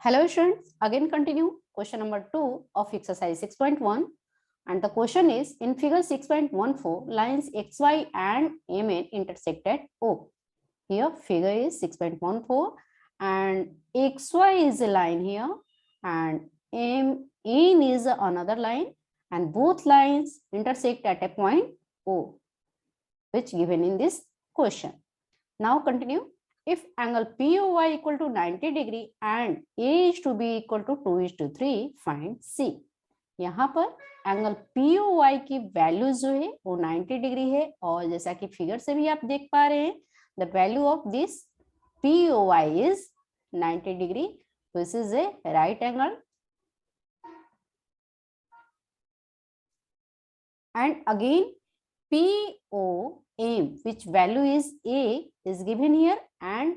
Hello students, again continue question number 2 of exercise 6.1, and the question is in figure 6.14 lines xy and mn intersect at O. Here figure is 6.14 and xy is a line here and mn is another line and both lines intersect at a point O which given in this question. Now continue. If angle POY equal to 90 degree and A is to be equal to 2:3, find C. यहाँ पर angle POY की value जो है वो 90 degree है और जैसा कि फिगर से भी आप देख पा रहे हैं the value of this POY is 90 degree. This is a right angle and again POM which value is A is given here and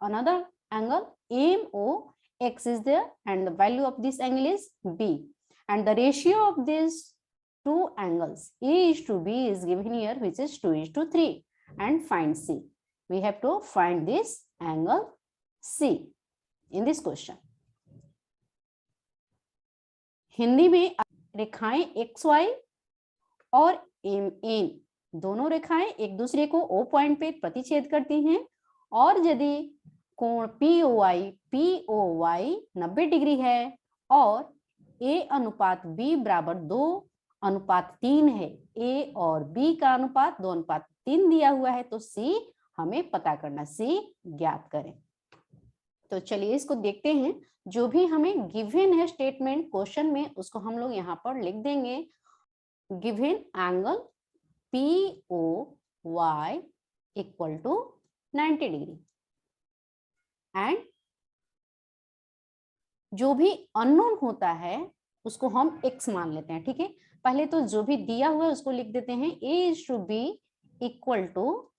another angle MOX is there and the value of this angle is B and the ratio of these two angles A is to B is given here which is 2:3 and find C. We have to find this angle C in this question. Hindi में रेखाएं XY और MN दोनों रेखाएं एक दूसरे को O point पे प्रतिच्छेद करती हैं और यदि कोण POY 90 डिग्री है और A अनुपात B बराबर 2:3 है, A और B का अनुपात 2:3 दिया हुआ है तो C हमें पता करना, C ज्ञात करें. तो चलिए इसको देखते हैं. जो भी हमें गिवन है स्टेटमेंट क्वेश्चन में उसको हम लोग यहाँ पर लिख देंगे. Given angle POY equal to 90 degree and जो भी अननोन होता है उसको हम x मान लेते हैं. ठीक है, पहले तो जो भी दिया हुआ है उसको लिख देते हैं. A is to B equal to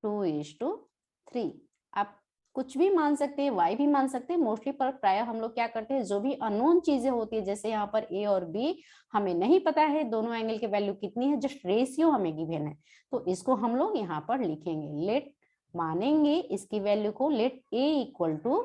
2:3. आप कुछ भी मान सकते हैं, y भी मान सकते हैं. मोस्टली पर प्राय हम लोग क्या करते हैं, जो भी अननोन चीजें होती है जैसे यहाँ पर a और b हमें नहीं पता है दोनों एंगल की वैल्यू कितनी है, जस्ट रेशियो हमें गिवन है तो इसको हम लोग यहाँ पर लिखेंगे. लेट मानेंगे इसकी वैल्यू को, let a equal to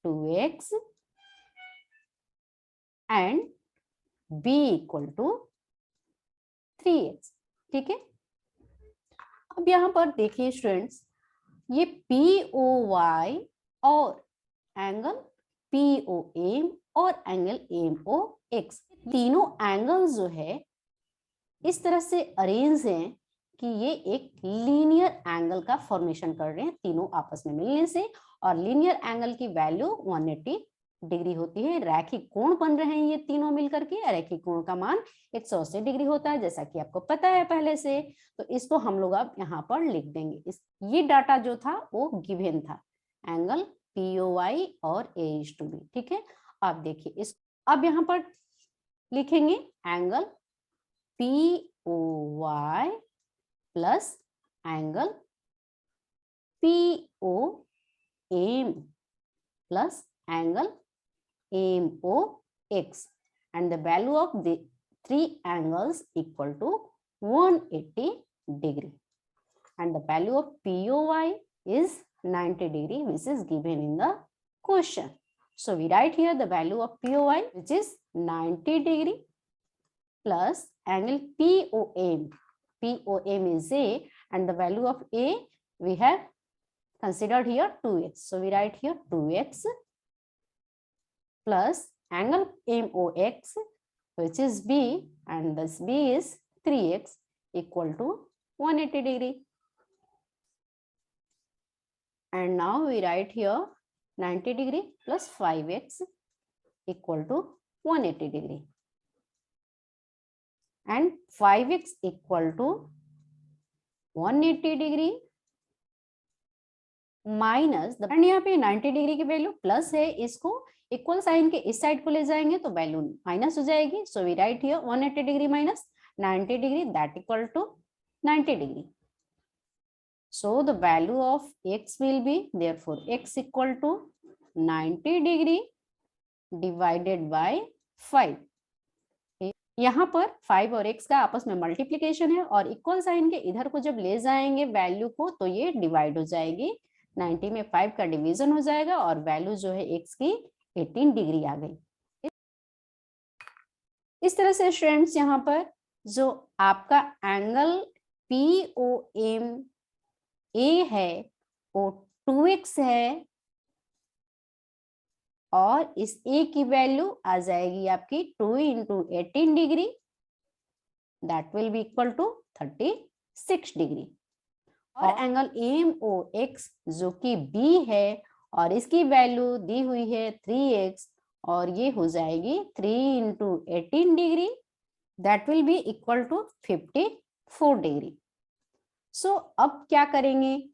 2x and b equal to 3x. ठीक है, अब यहाँ पर देखिए स्टूडेंट्स, ये POY और एंगल POM और एंगल MOX तीनों एंगल्स जो है इस तरह से अरेंज हैं कि ये एक लीनियर एंगल का फॉर्मेशन कर रहे हैं तीनों आपस में मिलने से. और लीनियर एंगल की वैल्यू 180 डिग्री होती है. रैखिक कोण बन रहे हैं ये तीनों मिलकर के. रैखिक कोण का मान 180 डिग्री होता है जैसा कि आपको पता है पहले से. तो इसको हम लोग अब यहाँ पर लिख देंगे. ये डाटा जो था वो गिवन था, एंगल POY और A is to B. ठीक है, अब देखिए इस अब यहाँ पर लिखेंगे angle POY plus angle POM plus angle MOX and the value of the three angles equal to 180 degree and the value of POY is 90 degree which is given in the question. So we write here the value of POY which is 90 degree plus angle POM. POM is A and the value of A we have considered here 2x. So we write here 2x plus angle MOX which is B and this B is 3x equal to 180 degree. And now we write here 90 degree plus 5x equal to 180 degree. And 5x equal to 180 degree minus यहाँ पे 90 degree की value plus है, इसको equal sign के इस side को ले जाएंगे तो वैल्यू माइनस हो जाएगी. So we write here 180 degree minus 90 degree that equal to 90 degree. So the value of x will be therefore x equal to 90 degree divided by 5. यहाँ पर 5 और x का आपस में मल्टीप्लीकेशन है और इक्वल साइन के इधर को जब ले जाएंगे वैल्यू को तो ये डिवाइड हो जाएगी. 90 में 5 का डिवीजन हो जाएगा और वैल्यू जो है x की 18 डिग्री आ गई। इस तरह से स्टूडेंट्स यहाँ पर जो आपका एंगल POM A है वो 2x है और इस A की वैल्यू आ जाएगी आपकी 2 × 18 degree, that will be equal to 36 degree. और एंगल AMOX जो कि B है और इसकी वैल्यू दी हुई है 3x और ये हो जाएगी 3 × 18 degree, that will be equal to 54 degree. So अब क्या करेंगे,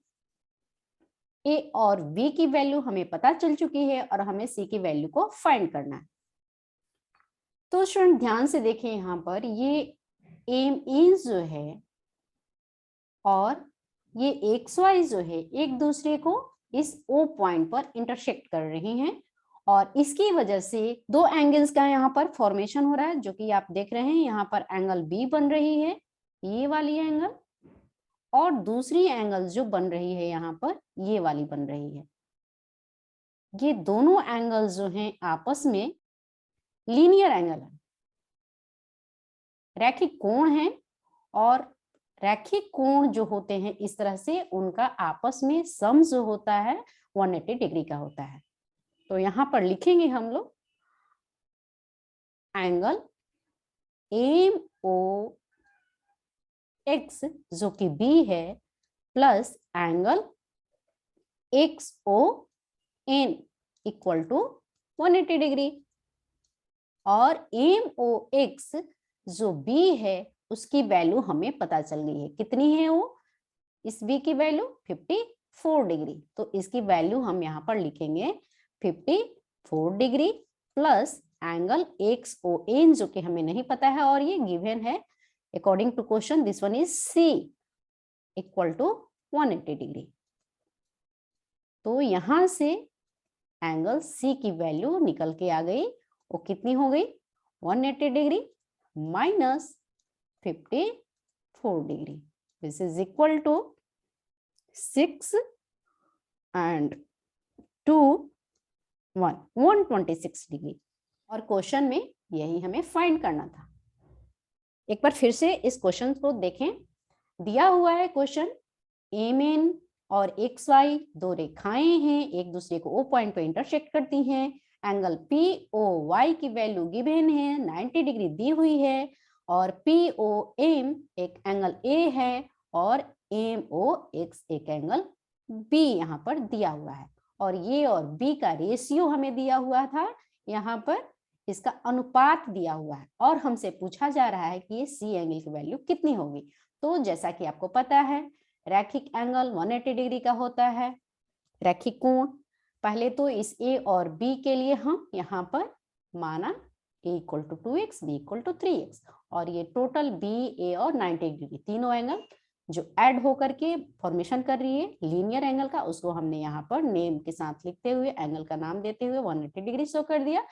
A और B की वैल्यू हमें पता चल चुकी है और हमें C की वैल्यू को फाइंड करना है। तो स्टूडेंट ध्यान से देखें, यहाँ पर ये AME जो है और ये XY जो है एक दूसरे को इस O पॉइंट पर इंटरसेक्ट कर रहे हैं और इसकी वजह से दो एंगल्स का यहाँ पर फॉर्मेशन हो रहा है, जो कि आप देख रहे हैं यहाँ पर एंगल B बन रही है, ये वाली एंगल, और दूसरी एंगल जो बन रही है यहाँ पर ये वाली बन रही है। ये दोनों एंगल्स जो हैं आपस में लीनियर एंगल है, रैखिक कोण है, और रैखिक कोण जो होते हैं इस तरह से उनका आपस में सम जो होता है 180 डिग्री का होता है। तो यहाँ पर लिखेंगे हम लोग एंगल AMOX जो कि B है plus angle XON equal to 180 degree, और AMOX जो B है उसकी वैल्यू हमें पता चल गई है, कितनी है वो, इस B की वैल्यू 54 डिग्री। तो इसकी वैल्यू हम यहाँ पर लिखेंगे 54 डिग्री प्लस एंगल XON जो कि हमें नहीं पता है और ये गिवन है according to question, this one is C equal to 180 degree. तो यहां से एंगल C की वैल्यू निकल के आ गई, वो कितनी हो गई 180 degree minus 54 degree, this is equal to 6 and 2 126 degree. और क्वेश्चन में यही हमें फाइंड करना था। एक बार फिर से इस क्वेश्चन को देखें, दिया हुआ है क्वेश्चन, MN और XY दो रेखाएं हैं, एक दूसरे को O पॉइंट पर इंटरसेक्ट करती हैं, एंगल POY की वैल्यू गिवन है 90 डिग्री दी हुई है, और POM एक एंगल A है और AMOX एक एंगल B यहाँ पर दिया हुआ है, और ये और B का रेशियो हमें दिया हुआ था, यहाँ पर इसका अनुपात दिया हुआ है, और हमसे पूछा जा रहा है कि ये C एंगल की वैल्यू कितनी होगी। तो जैसा कि आपको पता है रैखिक एंगल 180 डिग्री का होता है, रैखिक कोण। पहले तो इस A और B के लिए हम यहाँ पर माना A equal to 2x, B equal to 3x, और ये टोटल B, A और 90 डिग्री तीनों एंगल जो ऐड होकर के फॉर्मेशन कर रही है लीनियर एंगल का, उसको हमने यहाँ पर नेम के साथ लिखते हुए एंगल का नाम देते हुए 180 डिग्री शो कर दिया।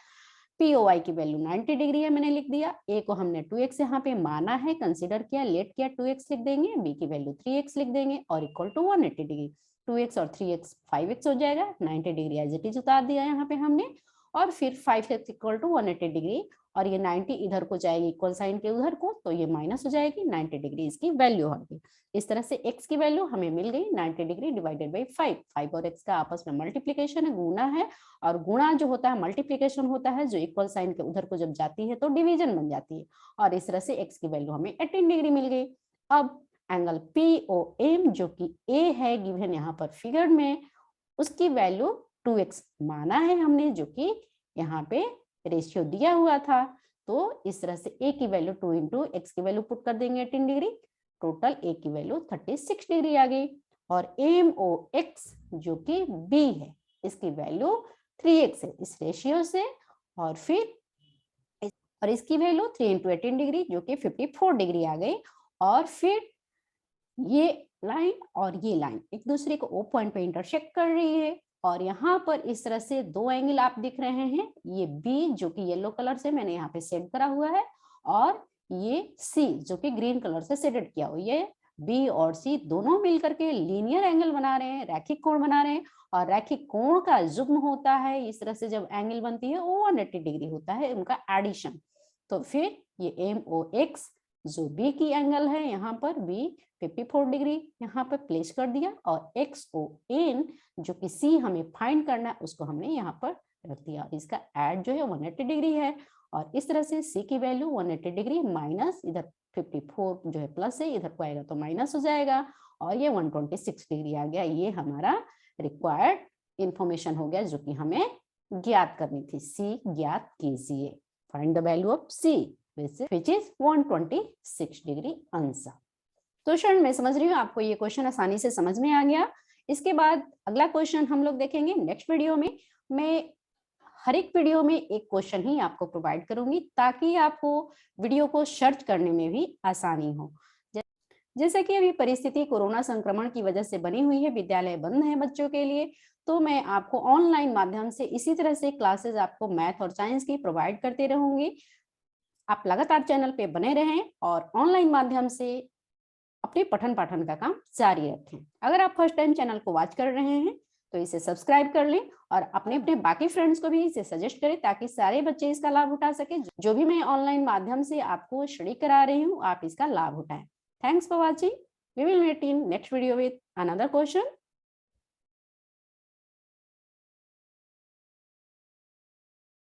POY की वैल्यू 90 डिग्री है, मैंने लिख दिया। A को हमने 2x यहाँ पे माना है, कंसिडर किया, लेट किया, 2x लिख देंगे, B की वैल्यू 3x लिख देंगे, और इक्वल टू 180 डिग्री। 2x और 3x 5x हो जाएगा, 90 डिग्री एज इट इज उतार दिया यहाँ पे हमने, और फिर 5x इक्वल टू 180 डिग्री, और ये 90 इधर को जाएगी इक्वल साइन के उधर को, तो ये माइनस हो जाएगी, 90 डिग्री इसकी वैल्यू होगी। इस तरह से x की वैल्यू हमें मिल गई 90 डिग्री डिवाइडेड बाई 5 और x का आपस में मल्टीप्लीकेशन है, गुणा है, और गुणा जो होता है मल्टीप्लीकेशन होता है, जो इक्वल साइन के उधर को जब जाती है तो डिवीजन बन जाती है, और इस तरह से x की वैल्यू हमें 18 डिग्री मिल गई। अब एंगल POM जो कि A है गिवन यहाँ पर फिगर में, उसकी वैल्यू 2x माना है हमने, जो कि यहाँ पे रेशियो दिया हुआ था। तो इस तरह से A की वैल्यू 2 इंटू x की वैल्यू पुट कर देंगे 18 डिग्री, टोटल A की वैल्यू 36 डिग्री आ गई, और AMOX जो कि B है इसकी वैल्यू 3x है इस रेशियो से, और फिर और इसकी वैल्यू 3 इंटू 18 डिग्री जो कि 54 डिग्री आ गई। और फिर ये लाइन और ये लाइन एक दूसरे को O पॉइंट पे इंटरसेक्ट कर रही है, और यहाँ पर इस तरह से दो एंगल आप दिख रहे हैं, ये B जो कि येलो कलर से मैंने यहाँ पे सेट करा हुआ है, और ये C जो कि ग्रीन कलर से सेटेड किया हुआ, ये बी और सी दोनों मिलकर के लीनियर एंगल बना रहे हैं, रैखिक कोण बना रहे हैं, और रैखिक कोण का युग्म होता है, इस तरह से जब एंगल बनती है वो 180 डिग्री होता है उनका एडिशन। तो फिर ये MOX जो बी की एंगल है, यहाँ पर बी 54 डिग्री यहाँ पर प्लेस कर दिया, और XON जो कि सी हमें फाइंड करना है उसको हमने यहाँ पर रख दिया। इसका एड जो है 180 डिग्री है, और इस तरह से सी की वैल्यू 180 डिग्री माइनस इधर 54 जो है प्लस है, इधर को आएगा तो माइनस हो जाएगा, और ये 126 डिग्री आ गया। ये हमारा रिक्वायर्ड इंफॉर्मेशन हो गया जो कि हमें ज्ञात करनी थी। सी ज्ञात कीजिए, find the value of C which is 126 degree answer. तो स्टूडेंट मैं समझ रही हूँ आपको ये क्वेश्चन आसानी से समझ में आ गया। इसके बाद अगला क्वेश्चन हम लोग देखेंगे नेक्स्ट वीडियो में। मैं हर एक वीडियो में एक क्वेश्चन ही आपको प्रोवाइड करूंगी ताकि आपको वीडियो को सर्च करने में भी आसानी हो। जैसे कि अभी परिस्थिति कोरोना संक्रमण की वजह से बनी हुई है, विद्यालय बंद है बच्चों के लिए, तो मैं आपको ऑनलाइन माध्यम से इसी तरह से क्लासेस आपको मैथ और साइंस की प्रोवाइड करते रहूंगी। आप लगातार चैनल पे बने रहें और ऑनलाइन माध्यम से अपने पठन पाठन का काम जारी रखें। अगर आप फर्स्ट टाइम चैनल को वॉच कर रहे हैं तो इसे सब्सक्राइब कर लें और अपने अपने बाकी फ्रेंड्स को भी इसे सजेस्ट करें ताकि सारे बच्चे इसका लाभ उठा सके। जो भी मैं ऑनलाइन माध्यम से आपको स्टडी करा रही हूँ आप इसका लाभ उठाएं। Thanks for watching. We will meet in next video with another question.